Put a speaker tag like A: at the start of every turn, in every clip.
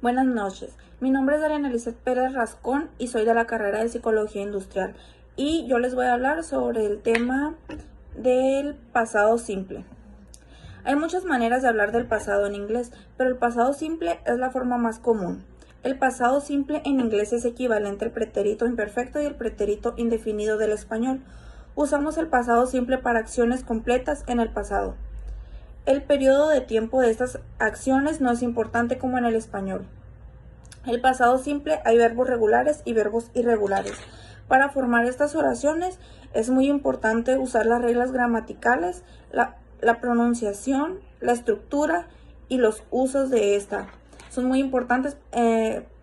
A: Buenas noches, mi nombre es Dariana Lizeth Pérez Rascón y soy de la carrera de Psicología Industrial y yo les voy a hablar sobre el tema del pasado simple. Hay muchas maneras de hablar del pasado en inglés, pero el pasado simple es la forma más común. El pasado simple en inglés es equivalente al pretérito imperfecto y el pretérito indefinido del español. Usamos el pasado simple para acciones completas en el pasado. El periodo de tiempo de estas acciones no es importante como en el español. El pasado simple hay verbos regulares y verbos irregulares. Para formar estas oraciones es muy importante usar las reglas gramaticales, la pronunciación, la estructura y los usos de esta. Son muy importantes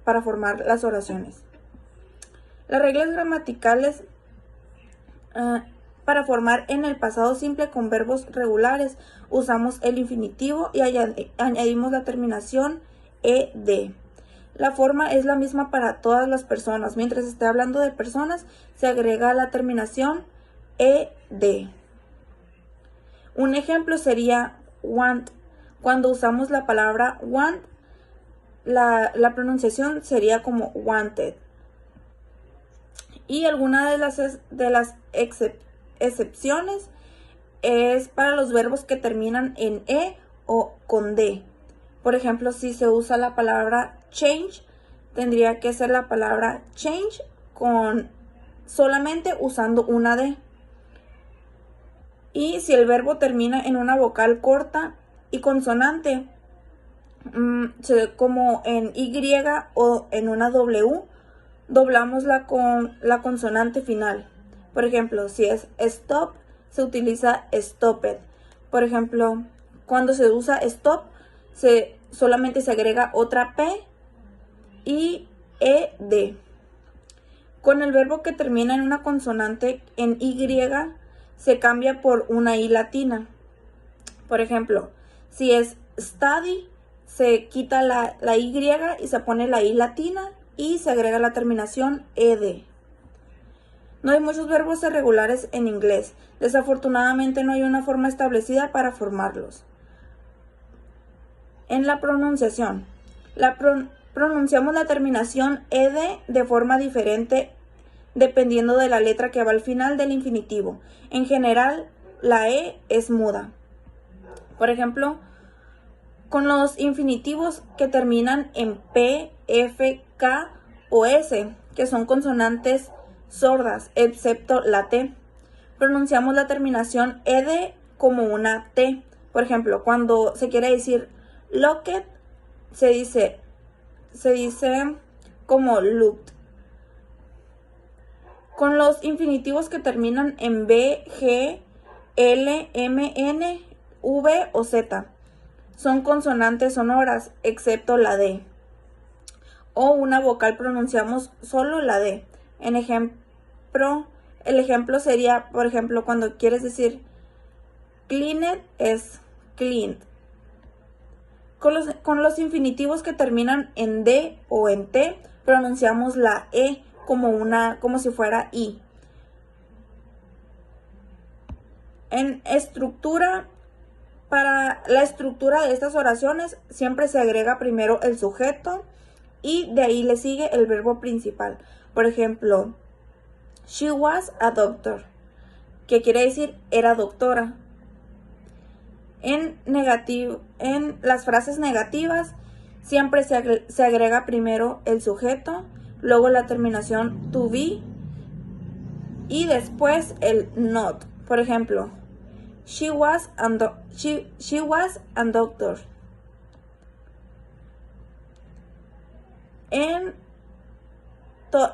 A: para formar las oraciones. Las reglas gramaticales para formar en el pasado simple con verbos regulares usamos el infinitivo y añadimos la terminación ed. La forma es la misma para todas las personas. Mientras esté hablando de personas, se agrega la terminación ed. Un ejemplo sería want. Cuando usamos la palabra want, la pronunciación sería como wanted. Y alguna de las excepciones es para los verbos que terminan en e o con d. Por ejemplo, si se usa la palabra change, tendría que ser la palabra change con solamente usando una d. Y si el verbo termina en una vocal corta y consonante, como en y o en una w, doblamos la consonante final. Por ejemplo, si es stop, se utiliza stopped. Por ejemplo, cuando se usa stop, solamente se agrega otra P y ed. Con el verbo que termina en una consonante en Y, se cambia por una I latina. Por ejemplo, si es study, se quita la Y y se pone la I latina y se agrega la terminación ed. No hay muchos verbos irregulares en inglés. Desafortunadamente no hay una forma establecida para formarlos. En la pronunciación, pronunciamos la terminación ed de forma diferente dependiendo de la letra que va al final del infinitivo. En general, la e es muda. Por ejemplo, con los infinitivos que terminan en p, f, k o s, que son consonantes sordas, excepto la t, pronunciamos la terminación ed como una t. Por ejemplo, cuando se quiere decir looked, se dice como looked. Con los infinitivos que terminan en b, g, l, m, n, v o z, son consonantes sonoras, excepto la d. O una vocal pronunciamos solo la d. El ejemplo sería, por ejemplo, cuando quieres decir cleaned es cleaned. Con los infinitivos que terminan en d o en t, pronunciamos la e como si fuera i. En estructura, para la estructura de estas oraciones siempre se agrega primero el sujeto y de ahí le sigue el verbo principal. Por ejemplo, she was a doctor, que quiere decir era doctora. En las frases negativas siempre se agrega primero el sujeto, luego la terminación to be y después el not. Por ejemplo, she was a doctor.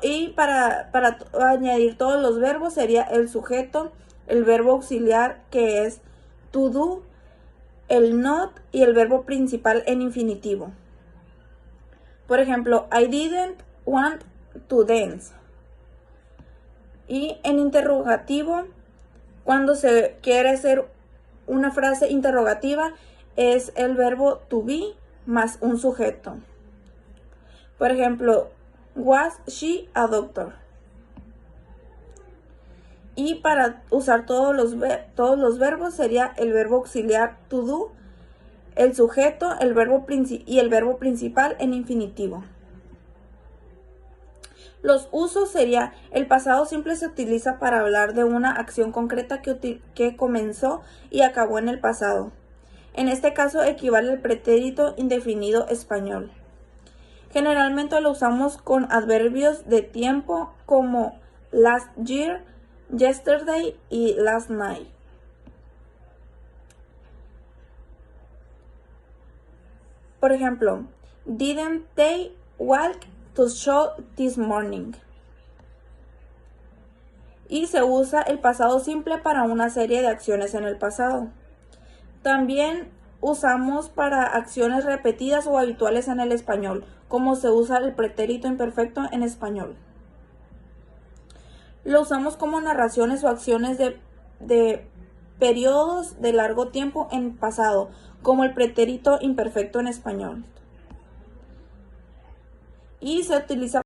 A: Y para añadir todos los verbos sería el sujeto, el verbo auxiliar que es to do, el not y el verbo principal en infinitivo. Por ejemplo, I didn't want to dance. Y en interrogativo, cuando se quiere hacer una frase interrogativa, es el verbo to be más un sujeto. Por ejemplo, was she a doctor? Y para usar todos los verbos sería el verbo auxiliar to do, el sujeto, el verbo y el verbo principal en infinitivo. Los usos sería: el pasado simple se utiliza para hablar de una acción concreta que comenzó y acabó en el pasado. En este caso equivale al pretérito indefinido español. Generalmente lo usamos con adverbios de tiempo como last year, yesterday y last night. Por ejemplo, didn't they walk to show this morning? Y se usa el pasado simple para una serie de acciones en el pasado. También usamos para acciones repetidas o habituales en el español, como se usa el pretérito imperfecto en español. Lo usamos como narraciones o acciones de periodos de largo tiempo en pasado, como el pretérito imperfecto en español. Y se utiliza